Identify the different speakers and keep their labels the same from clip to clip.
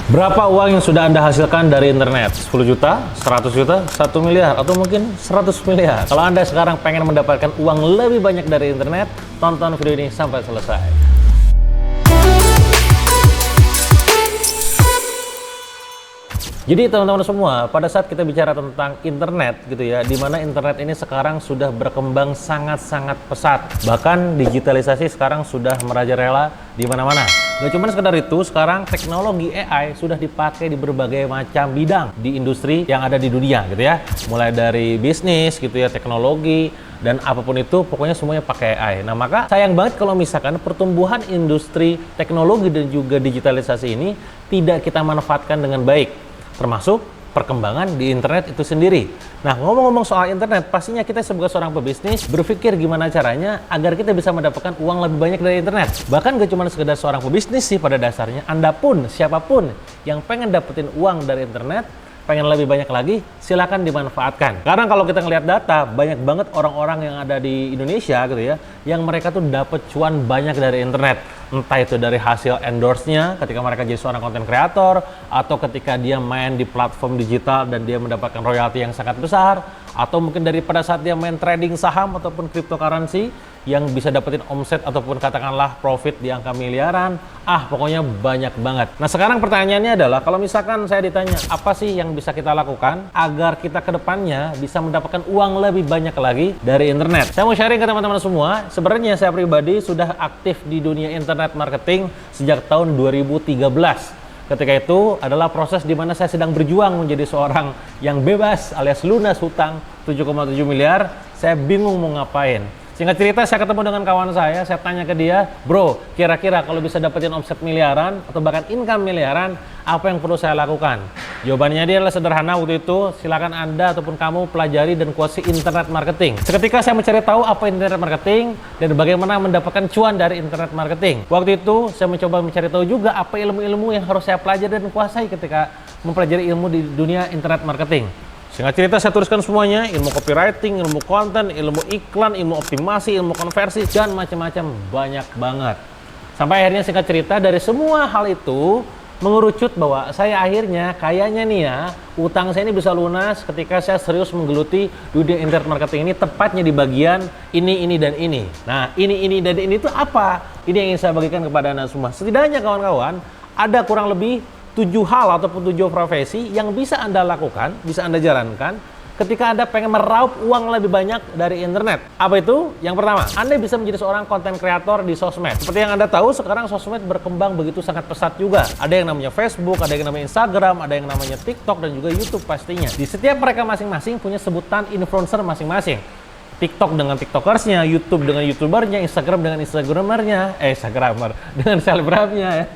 Speaker 1: Berapa uang yang sudah Anda hasilkan dari internet? 10 juta, 100 juta, 1 miliar, atau mungkin 100 miliar? Kalau Anda sekarang pengen mendapatkan uang lebih banyak dari internet, tonton video ini sampai selesai. Jadi teman-teman semua, pada saat kita bicara tentang internet gitu ya, di mana internet ini sekarang sudah berkembang sangat-sangat pesat. Bahkan digitalisasi sekarang sudah merajalela di mana-mana. Gak cuma sekedar itu, sekarang teknologi AI sudah dipakai di berbagai macam bidang di industri yang ada di dunia gitu ya. Mulai dari bisnis gitu ya, teknologi, dan apapun itu pokoknya semuanya pakai AI. Nah maka sayang banget kalau misalkan pertumbuhan industri teknologi dan juga digitalisasi ini tidak kita manfaatkan dengan baik. Termasuk perkembangan di internet itu sendiri. Nah, ngomong-ngomong soal internet, pastinya kita sebagai seorang pebisnis berpikir gimana caranya agar kita bisa mendapatkan uang lebih banyak dari internet. Bahkan gak cuma sekedar seorang pebisnis sih pada dasarnya, Anda pun, siapapun yang pengen dapetin uang dari internet, pengen lebih banyak lagi, silakan dimanfaatkan. Karena kalau kita ngelihat data, banyak banget orang-orang yang ada di Indonesia gitu ya, yang mereka tuh dapet cuan banyak dari internet. Entah itu dari hasil endorse-nya ketika mereka jadi seorang konten kreator, atau ketika dia main di platform digital dan dia mendapatkan royalti yang sangat besar, atau mungkin pada saat dia main trading saham ataupun cryptocurrency yang bisa dapetin omset ataupun katakanlah profit di angka miliaran. Pokoknya banyak banget. Nah sekarang pertanyaannya adalah, kalau misalkan saya ditanya apa sih yang bisa kita lakukan agar kita ke depannya bisa mendapatkan uang lebih banyak lagi dari internet. Saya mau sharing ke teman-teman semua. Sebenarnya saya pribadi sudah aktif di dunia internet marketing sejak tahun 2013. Ketika itu adalah proses di mana saya sedang berjuang menjadi seorang yang bebas alias lunas hutang 7,7 miliar. Saya bingung mau ngapain. Singkat cerita, saya ketemu dengan kawan saya tanya ke dia, bro, kira-kira kalau bisa dapetin omset miliaran atau bahkan income miliaran, apa yang perlu saya lakukan? Jawabannya dia adalah sederhana waktu itu, silakan Anda ataupun kamu pelajari dan kuasai internet marketing. Seketika saya mencari tahu apa internet marketing dan bagaimana mendapatkan cuan dari internet marketing. Waktu itu saya mencoba mencari tahu juga apa ilmu-ilmu yang harus saya pelajari dan kuasai ketika mempelajari ilmu di dunia internet marketing. Singkat cerita, saya tuliskan semuanya, ilmu copywriting, ilmu konten, ilmu iklan, ilmu optimasi, ilmu konversi, dan macam-macam, banyak banget. Sampai akhirnya singkat cerita, dari semua hal itu mengerucut bahwa saya akhirnya kayaknya nih ya, utang saya ini bisa lunas ketika saya serius menggeluti dunia internet marketing ini, tepatnya di bagian ini, dan ini. Nah, ini, dan ini itu apa? Ini yang ingin saya bagikan kepada Anda semua. Setidaknya kawan-kawan, ada kurang lebih 7 hal ataupun 7 profesi yang bisa Anda lakukan, bisa Anda jalankan ketika Anda pengen meraup uang lebih banyak dari internet. Apa itu? Yang pertama, Anda bisa menjadi seorang konten kreator di sosmed. Seperti yang Anda tahu, sekarang sosmed berkembang begitu sangat pesat juga. Ada yang namanya Facebook, ada yang namanya Instagram, ada yang namanya TikTok, dan juga YouTube pastinya. Di setiap mereka masing-masing punya sebutan influencer masing-masing. TikTok dengan TikTokersnya, YouTube dengan YouTubernya, Instagram dengan Instagramer dengan selebgramnya ya.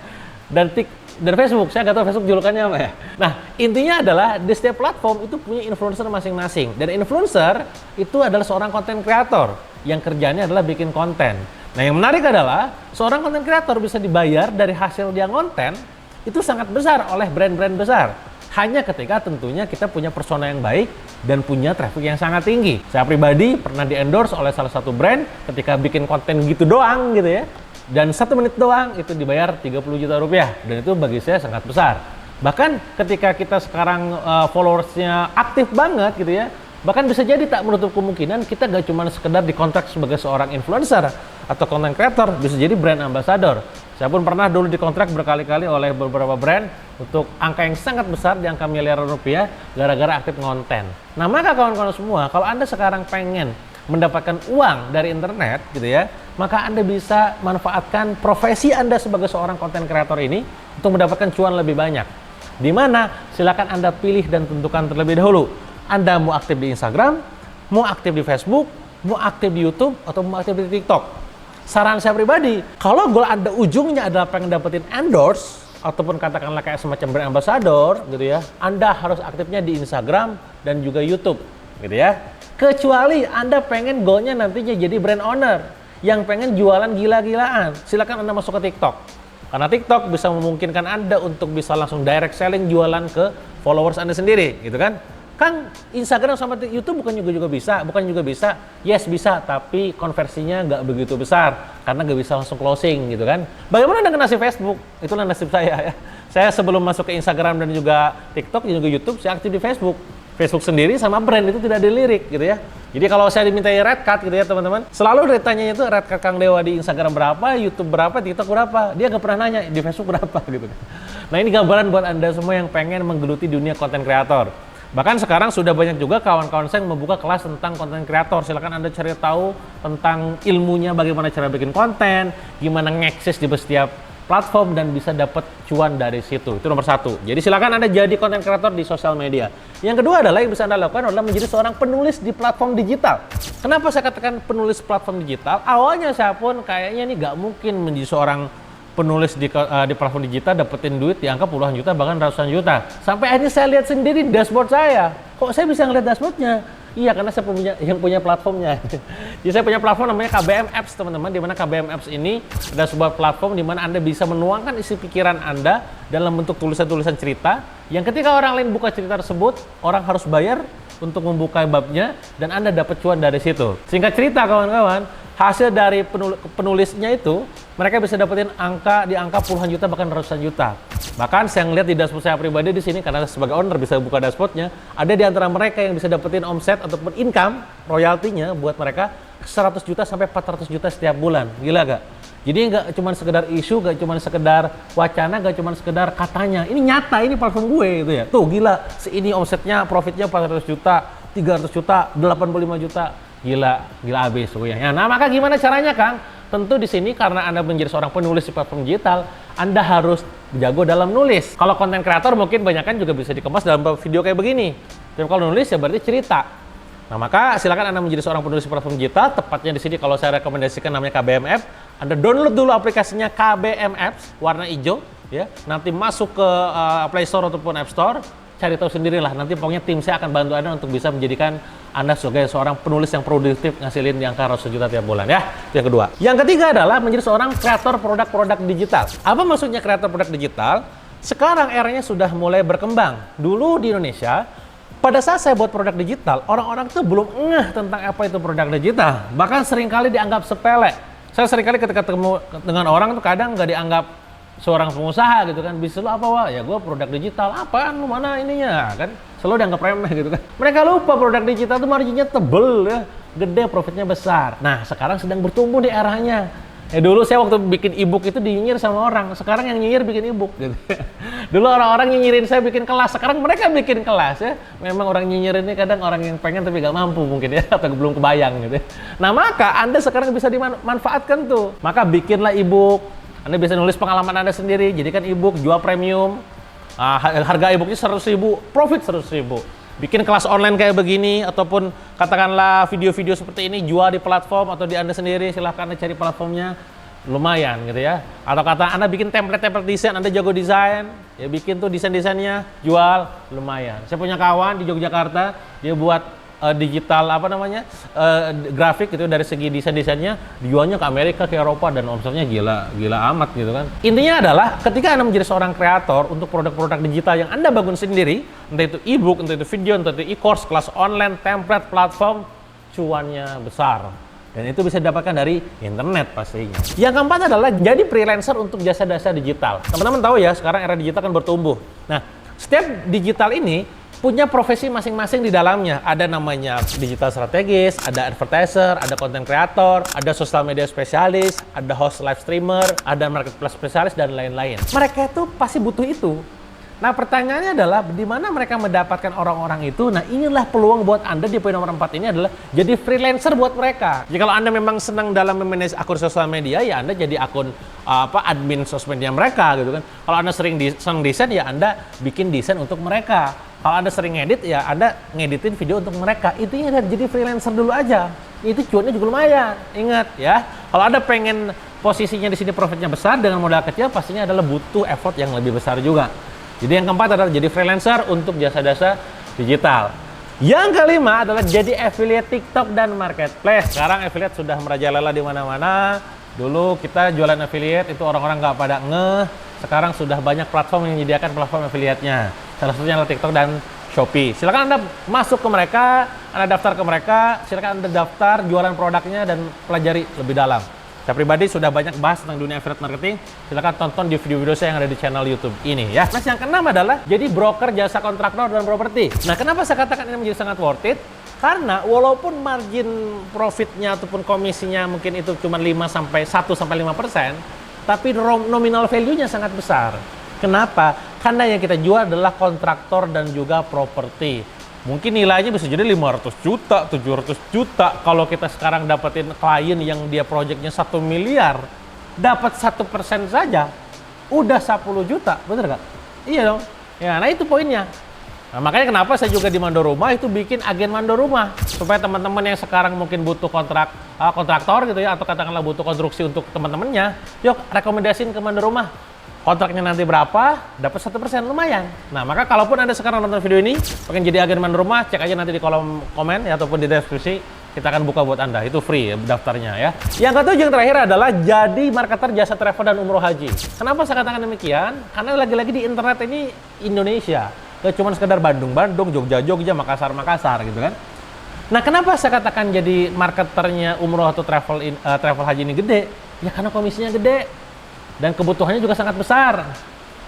Speaker 1: Dan Facebook, saya nggak tahu Facebook julukannya apa ya. Nah, intinya adalah di setiap platform itu punya influencer masing-masing. Dan influencer itu adalah seorang konten kreator yang kerjanya adalah bikin konten. Nah, yang menarik adalah seorang konten kreator bisa dibayar dari hasil dia konten itu sangat besar oleh brand-brand besar. Hanya ketika tentunya kita punya persona yang baik dan punya traffic yang sangat tinggi. Saya pribadi pernah di-endorse oleh salah satu brand ketika bikin konten gitu doang gitu ya. Dan 1 menit doang itu dibayar 30 juta rupiah, dan itu bagi saya sangat besar. Bahkan ketika kita sekarang followersnya aktif banget gitu ya, bahkan bisa jadi tak menutup kemungkinan kita gak cuma sekedar dikontrak sebagai seorang influencer atau content creator, bisa jadi brand ambassador. Saya pun pernah dulu dikontrak berkali-kali oleh beberapa brand untuk angka yang sangat besar, di angka miliaran rupiah, gara-gara aktif konten. Nah maka kawan-kawan semua, kalau Anda sekarang pengen mendapatkan uang dari internet gitu ya, maka Anda bisa manfaatkan profesi Anda sebagai seorang konten kreator ini untuk mendapatkan cuan lebih banyak. Di mana silakan Anda pilih dan tentukan terlebih dahulu. Anda mau aktif di Instagram, mau aktif di Facebook, mau aktif di YouTube, atau mau aktif di TikTok. Saran saya pribadi, kalau goal Anda ujungnya adalah pengen dapetin endorse ataupun katakanlah kayak semacam brand ambassador gitu ya, Anda harus aktifnya di Instagram dan juga YouTube gitu ya. Kecuali Anda pengen goalnya nantinya jadi brand owner yang pengen jualan gila-gilaan, silakan Anda masuk ke TikTok. Karena TikTok bisa memungkinkan Anda untuk bisa langsung direct selling jualan ke followers Anda sendiri, gitu kan? Kang, Instagram sama YouTube bukan juga bisa? Bukan juga bisa? Yes, bisa, tapi konversinya nggak begitu besar karena nggak bisa langsung closing gitu kan. Bagaimana dengan nasib Facebook? Itulah nasib saya ya. Saya sebelum masuk ke Instagram dan juga TikTok dan juga YouTube, saya aktif di Facebook. Facebook sendiri sama brand itu tidak dilirik gitu ya. Jadi kalau saya dimintai red card gitu ya teman-teman, selalu ditanya itu red card Kang Dewa di Instagram berapa, YouTube berapa, TikTok berapa. Dia nggak pernah nanya di Facebook berapa gitu. Nah ini gambaran buat Anda semua yang pengen menggeluti dunia konten kreator. Bahkan sekarang sudah banyak juga kawan-kawan saya yang membuka kelas tentang konten kreator. Silakan Anda cari tahu tentang ilmunya, bagaimana cara bikin konten, gimana ngeksis di setiap platform dan bisa dapat cuan dari situ. Itu nomor satu. Jadi silakan Anda jadi konten kreator di sosial media. Yang kedua adalah yang bisa Anda lakukan adalah menjadi seorang penulis di platform digital. Kenapa saya katakan penulis platform digital? Awalnya saya pun kayaknya ini nggak mungkin menjadi seorang penulis di platform digital dapetin duit di angka puluhan juta bahkan ratusan juta. Sampai akhirnya saya lihat sendiri dashboard saya. Kok saya bisa ngeliat dashboardnya? Iya, karena saya punya platformnya. Jadi saya punya platform namanya KBM Apps, teman-teman. Di mana KBM Apps ini adalah sebuah platform di mana Anda bisa menuangkan isi pikiran Anda dalam bentuk tulisan-tulisan cerita. Yang ketika orang lain buka cerita tersebut, orang harus bayar untuk membuka babnya dan Anda dapat cuan dari situ. Singkat cerita kawan-kawan, hasil dari penulisnya itu mereka bisa dapetin di angka puluhan juta bahkan ratusan juta. Bahkan saya ngeliat di dashboard saya pribadi di sini karena sebagai owner bisa buka dashboardnya, ada di antara mereka yang bisa dapetin omset ataupun income royaltinya buat mereka 100 juta sampai 400 juta setiap bulan. Gila gak? Jadi nggak cuma sekedar isu, nggak cuma sekedar wacana, nggak cuma sekedar katanya. Ini nyata, ini platform gue gitu ya. Tuh gila, ini omsetnya, profitnya 400 juta, 300 juta, 85 juta. Gila habis pokoknya. Nah, maka gimana caranya, Kang? Tentu di sini karena Anda menjadi seorang penulis di platform digital, Anda harus jago dalam nulis. Kalau konten kreator mungkin banyak kan juga bisa dikemas dalam video kayak begini. Tapi kalau nulis ya berarti cerita. Nah, maka silakan Anda menjadi seorang penulis di platform digital. Tepatnya di sini kalau saya rekomendasikan namanya KBM App. Anda download dulu aplikasinya KBM Apps warna hijau ya. Nanti masuk ke Play Store ataupun App Store. Cari tahu sendirilah, nanti pokoknya tim saya akan bantu Anda untuk bisa menjadikan Anda sebagai seorang penulis yang produktif ngasilin di angka ratusan juta tiap bulan ya. Itu yang kedua. Yang ketiga adalah menjadi seorang kreator produk-produk digital. Apa maksudnya kreator produk digital? Sekarang eranya sudah mulai berkembang. Dulu di Indonesia, pada saat saya buat produk digital, orang-orang tuh belum ngeh tentang apa itu produk digital. Bahkan seringkali dianggap sepele. Saya seringkali ketika ketemu dengan orang tuh kadang nggak dianggap seorang pengusaha gitu kan, bisnis lu apa wah? Ya gue produk digital, apaan lu mana ininya kan? Selalu dianggap remeh gitu kan. Mereka lupa produk digital tuh marginnya tebel ya, gede, profitnya besar. Nah sekarang sedang bertumbuh di eranya. Dulu saya waktu bikin e-book itu dinyinyir sama orang, sekarang yang nyinyir bikin e-book gitu. Dulu orang-orang nyinyirin saya bikin kelas, sekarang mereka bikin kelas ya. Memang orang nyinyir ini kadang orang yang pengen tapi gak mampu mungkin ya, atau belum kebayang gitu ya. Nah maka Anda sekarang bisa dimanfaatkan tuh. Maka bikinlah e-book. Anda bisa nulis pengalaman Anda sendiri, jadikan e-book, jual premium. Harga e-booknya 100.000, profit 100.000. Bikin kelas online kayak begini, ataupun katakanlah video-video seperti ini, jual di platform atau di Anda sendiri, silahkan Anda cari platformnya, lumayan gitu ya. Atau kata Anda bikin template desain, Anda jago desain, ya bikin tuh desain-desainnya, jual, lumayan. Saya punya kawan di Yogyakarta, dia buat digital grafik gitu dari segi desainnya dijualnya ke Amerika, ke Eropa dan omsetnya gila amat gitu kan. Intinya adalah ketika Anda menjadi seorang kreator untuk produk-produk digital yang Anda bangun sendiri, entah itu e-book, entah itu video, entah itu e-course, kelas online, template, platform, cuannya besar. Dan itu bisa didapatkan dari internet pastinya. Yang keempat adalah jadi freelancer untuk jasa-jasa digital. Teman-teman tahu ya, sekarang era digital kan bertumbuh. Nah, setiap digital ini punya profesi masing-masing di dalamnya. Ada namanya digital strategis, ada advertiser, ada content creator, ada social media spesialis, ada host live streamer, ada marketplace spesialis, dan lain-lain. Mereka itu pasti butuh itu. Nah pertanyaannya adalah di mana mereka mendapatkan orang-orang itu? Nah inilah peluang buat Anda di poin nomor 4 ini adalah jadi freelancer buat mereka. Jadi kalau Anda memang senang dalam memanage akun sosial media, ya Anda jadi akun admin sosial media mereka gitu kan. Kalau Anda senang desain, ya Anda bikin desain untuk mereka. Kalau Anda sering ngedit, ya Anda ngeditin video untuk mereka. Intinya jadi freelancer dulu aja. Itu cuannya juga lumayan. Ingat ya, kalau Anda pengen posisinya di sini profitnya besar dengan modal kecil, pastinya adalah butuh effort yang lebih besar juga. Jadi yang keempat adalah jadi freelancer untuk jasa-jasa digital. Yang kelima adalah jadi affiliate TikTok dan marketplace. Sekarang affiliate sudah merajalela di mana-mana. Dulu kita jualan affiliate itu orang-orang nggak pada ngeh. Sekarang sudah banyak platform yang menyediakan platform affiliate-nya. Salah satunya adalah TikTok dan Shopee. Silakan Anda masuk ke mereka, Anda daftar ke mereka, silakan Anda daftar jualan produknya dan pelajari lebih dalam. Saya pribadi sudah banyak bahas tentang dunia affiliate marketing. Silakan tonton di video-video saya yang ada di channel YouTube ini ya. Nah, yang keenam adalah jadi broker jasa kontraktor dan properti. Nah, kenapa saya katakan ini menjadi sangat worth it? Karena walaupun margin profitnya ataupun komisinya mungkin itu cuma 1-5%, tapi nominal value-nya sangat besar. Kenapa? Karena yang kita jual adalah kontraktor dan juga properti. Mungkin nilainya bisa jadi 500 juta, 700 juta. Kalau kita sekarang dapetin klien yang dia proyeknya 1 miliar, dapat 1% saja, udah 10 juta, bener nggak? Iya dong. Ya, nah itu poinnya. Nah, makanya kenapa saya juga di Mandor Rumah itu bikin agen Mandor Rumah. Supaya teman-teman yang sekarang mungkin butuh kontraktor gitu ya, atau katakanlah butuh konstruksi untuk teman-temannya, yuk rekomendasiin ke Mandor Rumah. Kontraknya nanti berapa, dapat 1%, lumayan. Nah, maka kalaupun Anda sekarang nonton video ini, pengen jadi agen Mandor Rumah, cek aja nanti di kolom komen ya, ataupun di deskripsi, kita akan buka buat Anda. Itu free ya, daftarnya ya. Yang ketujuh, yang terakhir adalah jadi marketer jasa travel dan umroh haji. Kenapa saya katakan demikian? Karena lagi-lagi di internet ini Indonesia. Gak cuma sekedar Bandung, Jogja, Makassar gitu kan. Nah, kenapa saya katakan jadi marketernya umroh atau travel haji ini gede? Ya karena komisinya gede. Dan kebutuhannya juga sangat besar.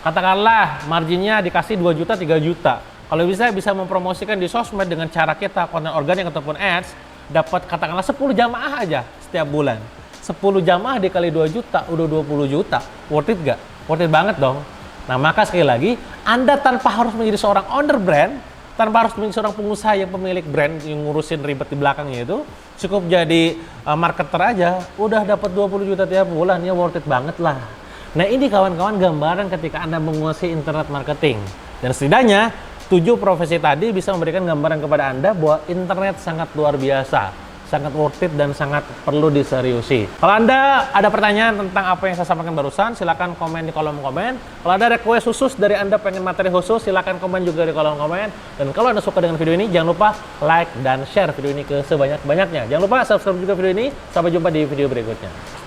Speaker 1: Katakanlah marginnya dikasih 2 juta, 3 juta. Kalau bisa mempromosikan di sosmed dengan cara kita, konten organik ataupun ads, dapat katakanlah 10 jamaah aja setiap bulan. 10 jamaah dikali 2 juta, udah 20 juta. Worth it gak? Worth it banget dong. Nah, maka sekali lagi, Anda tanpa harus menjadi seorang owner brand, tanpa harus menjadi seorang pengusaha yang pemilik brand yang ngurusin ribet di belakangnya itu, cukup jadi marketer aja, udah dapat 20 juta tiap bulan, ya worth it banget lah. Nah, ini kawan-kawan gambaran ketika Anda menguasai internet marketing. Dan setidaknya 7 profesi tadi bisa memberikan gambaran kepada Anda bahwa internet sangat luar biasa, sangat worth it dan sangat perlu diseriusi. Kalau Anda ada pertanyaan tentang apa yang saya sampaikan barusan, silakan komen di kolom komen. Kalau ada request khusus dari Anda pengen materi khusus, silakan komen juga di kolom komen. Dan kalau Anda suka dengan video ini, jangan lupa like dan share video ini ke sebanyak-banyaknya. Jangan lupa subscribe juga video ini. Sampai jumpa di video berikutnya.